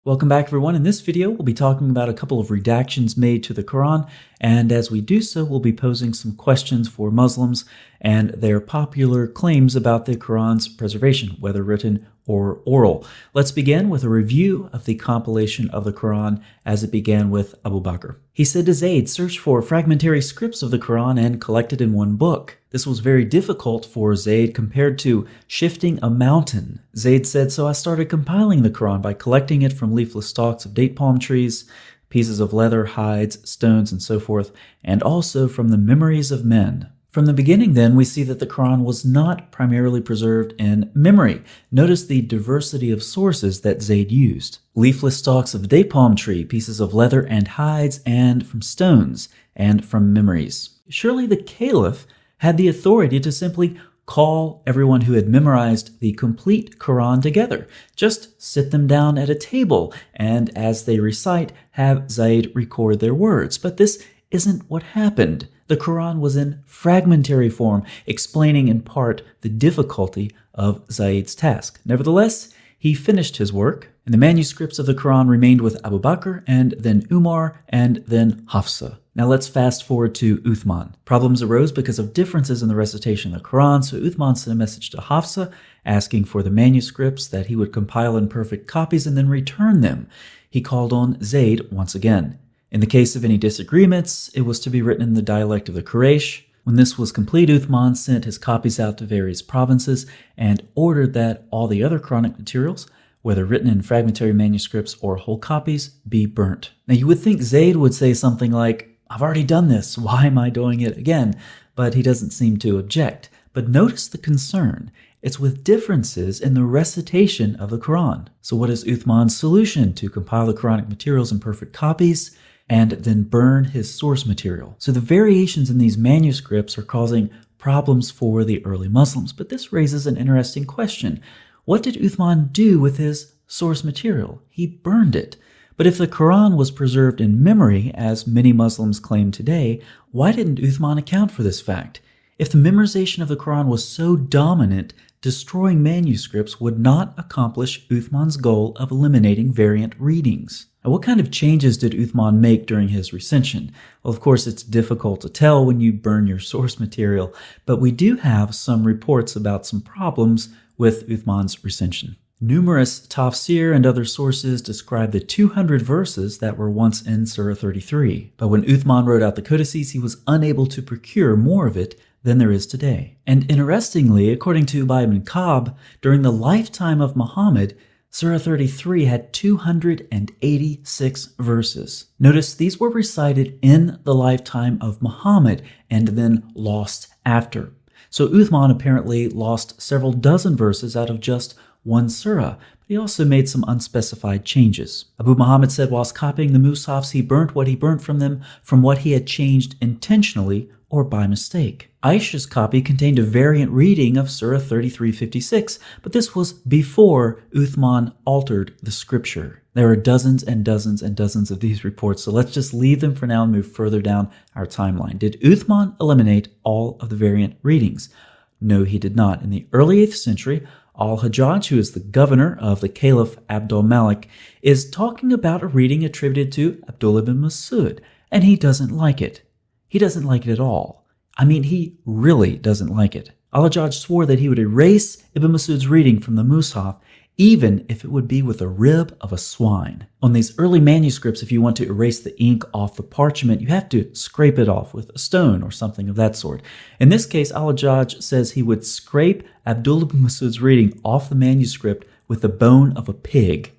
Welcome back everyone. In this video, we'll be talking about a couple of redactions made to the Quran, and as we do so, we'll be posing some questions for Muslims and their popular claims about the Quran's preservation, whether written or oral. Let's begin with a review of the compilation of the Quran as it began with Abu Bakr. He said to Zayd, "Search for fragmentary scripts of the Quran and collect it in one book." This was very difficult for Zayd compared to shifting a mountain. Zayd said, "So I started compiling the Quran by collecting it from leafless stalks of date palm trees, pieces of leather, hides, stones, and so forth, and also from the memories of men." From the beginning, then, we see that the Quran was not primarily preserved in memory. Notice the diversity of sources that Zayd used. Leafless stalks of date palm tree, pieces of leather and hides, and from stones, and from memories. Surely the Caliph had the authority to simply call everyone who had memorized the complete Quran together. Just sit them down at a table, and as they recite, have Zayd record their words. But this isn't what happened. The Quran was in fragmentary form, explaining in part the difficulty of Zayd's task. Nevertheless, he finished his work, and the manuscripts of the Quran remained with Abu Bakr, and then Umar, and then Hafsa. Now let's fast forward to Uthman. Problems arose because of differences in the recitation of the Quran, so Uthman sent a message to Hafsa asking for the manuscripts that he would compile in perfect copies and then return them. He called on Zayd once again. In the case of any disagreements, it was to be written in the dialect of the Quraysh. When this was complete, Uthman sent his copies out to various provinces and ordered that all the other Quranic materials, whether written in fragmentary manuscripts or whole copies, be burnt. Now you would think Zayd would say something like, "I've already done this, why am I doing it again?" But he doesn't seem to object. But notice the concern. It's with differences in the recitation of the Quran. So what is Uthman's solution? To compile the Quranic materials in perfect copies and then burn his source material. So the variations in these manuscripts are causing problems for the early Muslims. But this raises an interesting question. What did Uthman do with his source material? He burned it. But if the Quran was preserved in memory, as many Muslims claim today, why didn't Uthman account for this fact? If the memorization of the Quran was so dominant, destroying manuscripts would not accomplish Uthman's goal of eliminating variant readings. Now, what kind of changes did Uthman make during his recension? Well, of course, it's difficult to tell when you burn your source material, but we do have some reports about some problems with Uthman's recension. Numerous tafsir and other sources describe the 200 verses that were once in Surah 33. But when Uthman wrote out the codices, he was unable to procure more of it than there is today. And interestingly, according to Ubay ibn Ka'b, during the lifetime of Muhammad, Surah 33 had 286 verses. Notice these were recited in the lifetime of Muhammad and then lost after. So Uthman apparently lost several dozen verses out of just one surah, but he also made some unspecified changes. Abu Muhammad said whilst copying the Musafs, he burnt what he burnt from them from what he had changed intentionally or by mistake. Aisha's copy contained a variant reading of Surah 33:56, but this was before Uthman altered the scripture. There are dozens and dozens and dozens of these reports, so let's just leave them for now and move further down our timeline. Did Uthman eliminate all of the variant readings? No, he did not. In the early 8th century, Al-Hajjaj, who is the governor of the Caliph Abdul Malik, is talking about a reading attributed to Abdullah ibn Masud, and he doesn't like it. He doesn't like it at all. I mean, he really doesn't like it. Al-Hajjaj swore that he would erase Ibn Masud's reading from the Mus'haf, even if it would be with a rib of a swine. On these early manuscripts, if you want to erase the ink off the parchment, you have to scrape it off with a stone or something of that sort. In this case, Al-Hajjaj says he would scrape Abdullah ibn Masud's reading off the manuscript with the bone of a pig.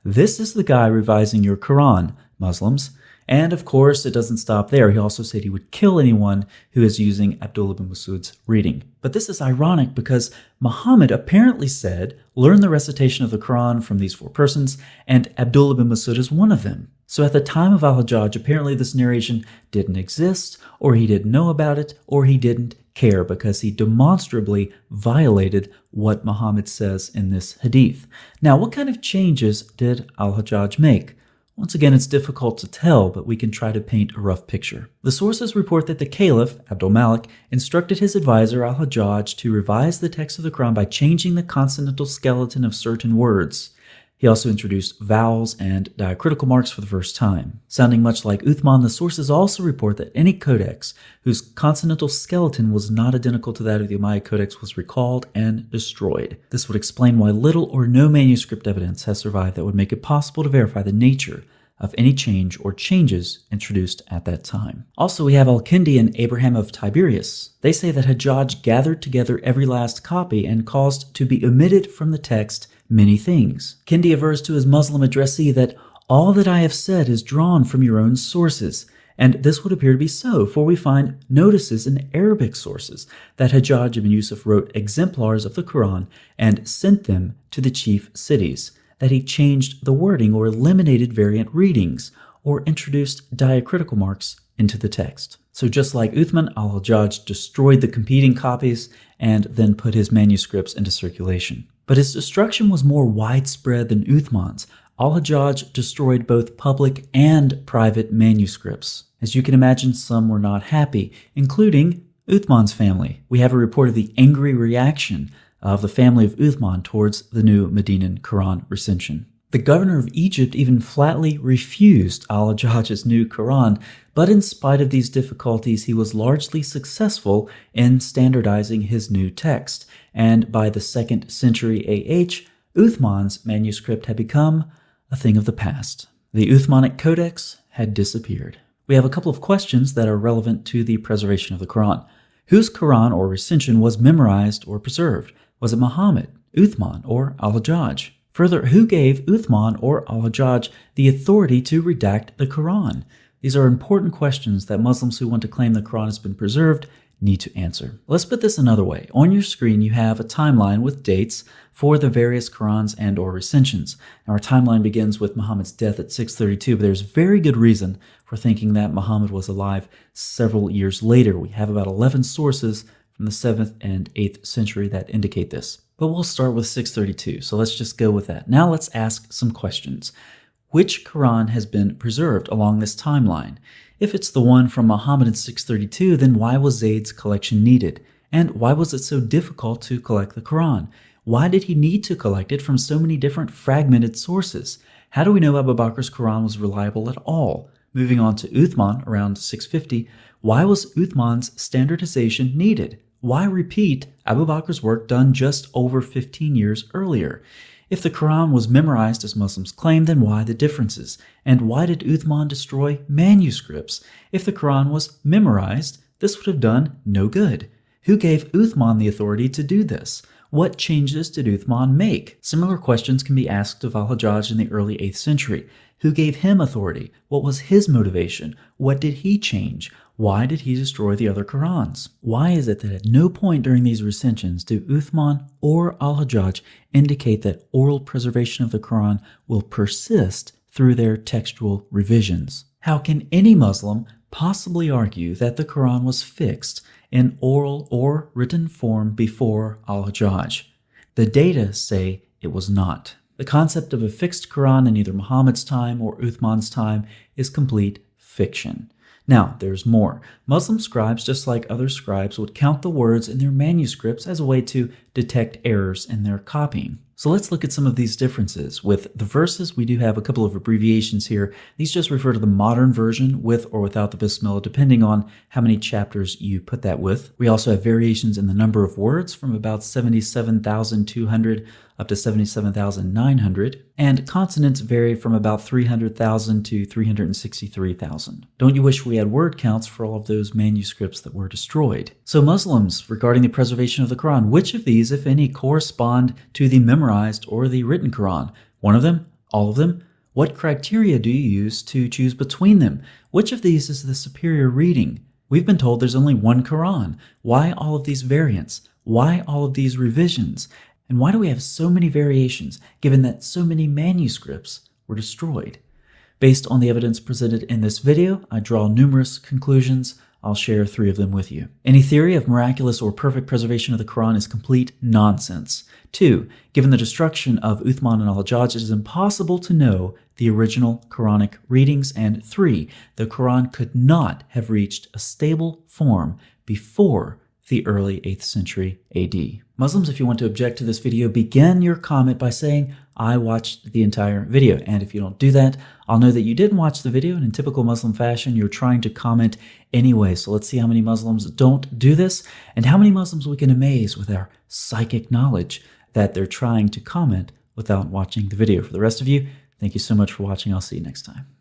This is the guy revising your Quran, Muslims. And of course, it doesn't stop there. He also said he would kill anyone who is using Abdullah ibn Masud's reading. But this is ironic because Muhammad apparently said, learn the recitation of the Quran from these 4 persons, and Abdullah ibn Masud is one of them. So at the time of Al-Hajjaj, apparently this narration didn't exist, or he didn't know about it, or he didn't care because he demonstrably violated what Muhammad says in this hadith. Now, what kind of changes did Al-Hajjaj make? Once again, it's difficult to tell, but we can try to paint a rough picture. The sources report that the Caliph, Abdul Malik, instructed his advisor Al-Hajjaj to revise the text of the Quran by changing the consonantal skeleton of certain words. He also introduced vowels and diacritical marks for the first time. Sounding much like Uthman, the sources also report that any codex whose consonantal skeleton was not identical to that of the Umayyad Codex was recalled and destroyed. This would explain why little or no manuscript evidence has survived that would make it possible to verify the nature of any change or changes introduced at that time. Also, we have Al-Kindi and Abraham of Tiberias. They say that Hajjaj gathered together every last copy and caused to be omitted from the text many things. Kindi avers to his Muslim addressee that all that I have said is drawn from your own sources, and this would appear to be so, for we find notices in Arabic sources that Hajjaj ibn Yusuf wrote exemplars of the Quran and sent them to the chief cities, that he changed the wording or eliminated variant readings, or introduced diacritical marks into the text. So just like Uthman, al-Hajjaj destroyed the competing copies and then put his manuscripts into circulation. But his destruction was more widespread than Uthman's. Al-Hajjaj destroyed both public and private manuscripts. As you can imagine, some were not happy, including Uthman's family. We have a report of the angry reaction of the family of Uthman towards the new Medinan Quran recension. The governor of Egypt even flatly refused al-Hajjaj's new Quran, but in spite of these difficulties, he was largely successful in standardizing his new text, and by the 2nd century AH, Uthman's manuscript had become a thing of the past. The Uthmanic Codex had disappeared. We have a couple of questions that are relevant to the preservation of the Quran. Whose Quran or recension was memorized or preserved? Was it Muhammad, Uthman, or al-Hajjaj? Further, who gave Uthman or al-Hajjaj the authority to redact the Quran? These are important questions that Muslims who want to claim the Quran has been preserved need to answer. Let's put this another way. On your screen, you have a timeline with dates for the various Qurans and or recensions. Now, our timeline begins with Muhammad's death at 632, but there's very good reason for thinking that Muhammad was alive several years later. We have about 11 sources from the 7th and 8th century that indicate this. But we'll start with 632, so let's just go with that. Now let's ask some questions. Which Quran has been preserved along this timeline? If it's the one from Muhammad in 632, then why was Zayd's collection needed? And why was it so difficult to collect the Quran? Why did he need to collect it from so many different fragmented sources? How do we know Abu Bakr's Quran was reliable at all? Moving on to Uthman around 650, why was Uthman's standardization needed? Why repeat Abu Bakr's work done just over 15 years earlier? If the Quran was memorized as Muslims claim, then why the differences? And why did Uthman destroy manuscripts? If the Quran was memorized, this would have done no good. Who gave Uthman the authority to do this? What changes did Uthman make? Similar questions can be asked of al-Hajjaj in the early 8th century. Who gave him authority? What was his motivation? What did he change? Why did he destroy the other Qurans? Why is it that at no point during these recensions do Uthman or al-Hajjaj indicate that oral preservation of the Quran will persist through their textual revisions? How can any Muslim possibly argue that the Quran was fixed in oral or written form before al-Hajjaj? The data say it was not. The concept of a fixed Quran in either Muhammad's time or Uthman's time is complete fiction. Now, there's more. Muslim scribes, just like other scribes, would count the words in their manuscripts as a way to detect errors in their copying. So let's look at some of these differences. With the verses, we do have a couple of abbreviations here. These just refer to the modern version with or without the Bismillah, depending on how many chapters you put that with. We also have variations in the number of words from about 77,200 up to 77,900, and consonants vary from about 300,000 to 363,000. Don't you wish we had word counts for all of those manuscripts that were destroyed? So Muslims, regarding the preservation of the Quran, which of these, if any, correspond to the memorized or the written Quran? One of them? All of them? What criteria do you use to choose between them? Which of these is the superior reading? We've been told there's only one Quran. Why all of these variants? Why all of these revisions? And why do we have so many variations, given that so many manuscripts were destroyed? Based on the evidence presented in this video, I draw numerous conclusions. I'll share 3 of them with you. Any theory of miraculous or perfect preservation of the Quran is complete nonsense. 2, given the destruction of Uthman and al-Hajjaj, it is impossible to know the original Quranic readings. And 3, the Quran could not have reached a stable form before the early 8th century AD. Muslims, if you want to object to this video, begin your comment by saying, I watched the entire video. And if you don't do that, I'll know that you didn't watch the video, and in typical Muslim fashion, you're trying to comment anyway. So let's see how many Muslims don't do this and how many Muslims we can amaze with our psychic knowledge that they're trying to comment without watching the video. For the rest of you, thank you so much for watching. I'll see you next time.